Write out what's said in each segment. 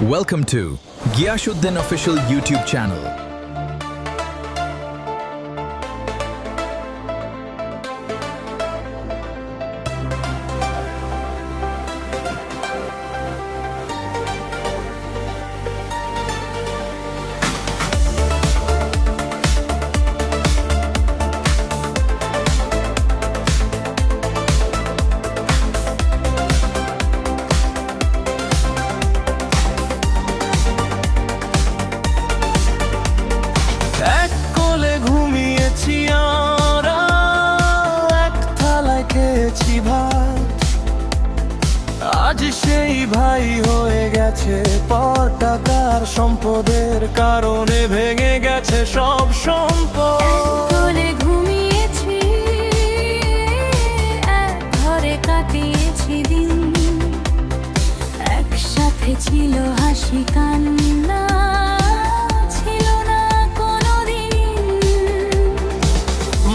Welcome to Giyashuddin Official YouTube channel. এক কোলে ঘুমিয়েছি আমরা, এক থালায় খেয়েছি ভাত। আজ সেই ভাই হয়ে গেছে পর, টাকার সম্পদের কারণে ভেঙে গেছে সব সম্পদ। কোলে ঘুমিয়েছি, এক ঘরে কাটিয়েছি দিন, একসাথে ছিল হাসি কান্না, ছিল না কোনোদিন।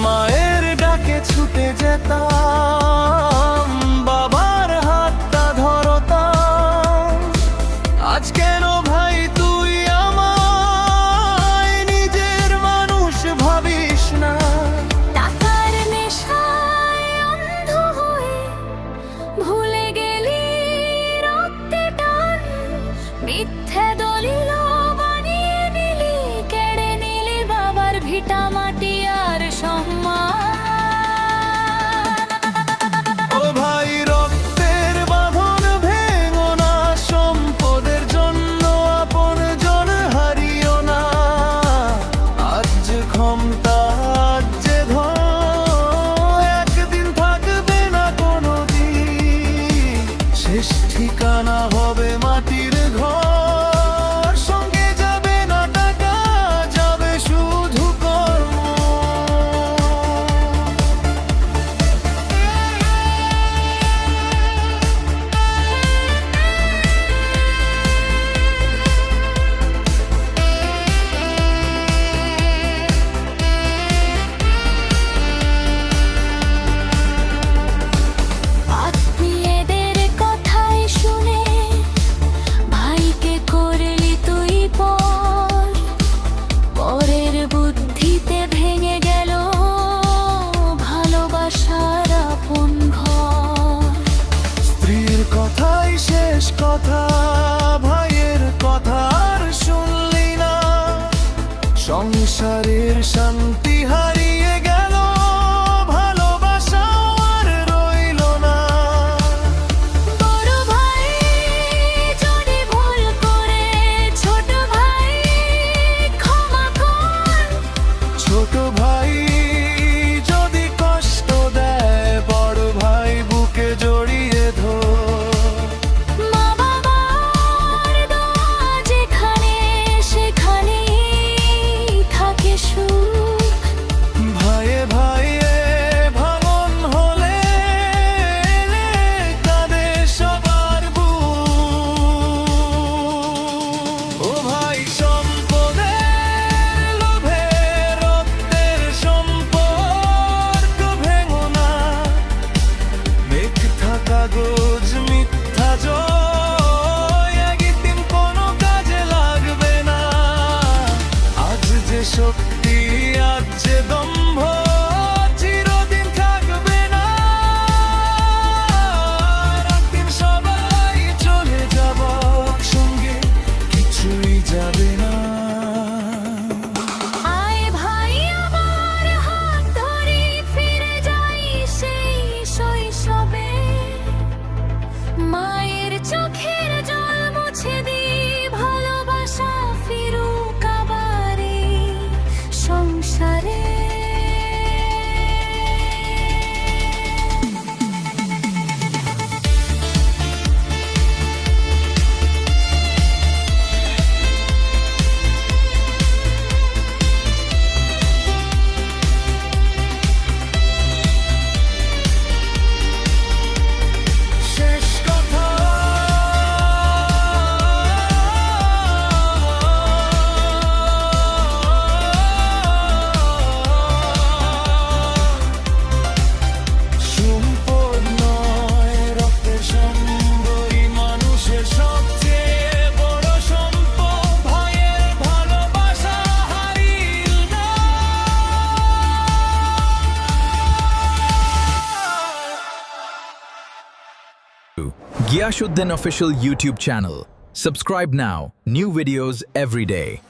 মায়ের ডাকে ছুটে যেতাম, বাবার হাতটা ধরতাম। আজ কেন ভাই তুই আমায় নিজের মানুষ ভাবিস না? টাকার নেশায় অন্ধ হয়ে ভুলে গেলি রক্তে টান, মিথ্যে দলিল বানিয়ে নিলি, কেড়ে নিলি বাবার ভিটা মাটি আর সম্মান। ও ভাই, রক্তের বাঁধন ভেঙো না, সম্পদের জন্য আপনজন হারিও না। আজ যে ক্ষমতা, আজ যে ধন, একদিন থাকবে না কোনোদিন। শেষ ঠিকানা হবে মাটির ঘর, সঙ্গে যাবে না টাকা, যাবে শুধু কর্ম। আত্মীয়দের কথাই শুনে ভাইকে করলি তুই পর, পরের বুদ্ধিতে ভেঙে গেল ভালোবাসার আপন ঘর। স্ত্রীর কথাই শেষ কথা, ভাইয়ের কথা আর শুনলি না। সংসারের শান্তি হারিয়ে গেল, ভালোবাসা আর রইল না। বড় ভাই যদি ভুল করে, ছোট ভাই ক্ষমা কর। ছোট ভাই যদি কষ্ট দেয়, বড় ভাই বুকে জড়িয়ে ধর। মা বাবার দোয়া যেখানে, সেখানেই থাকে সুখ। Giyashuddin Official YouTube channel. Subscribe now. New videos every day.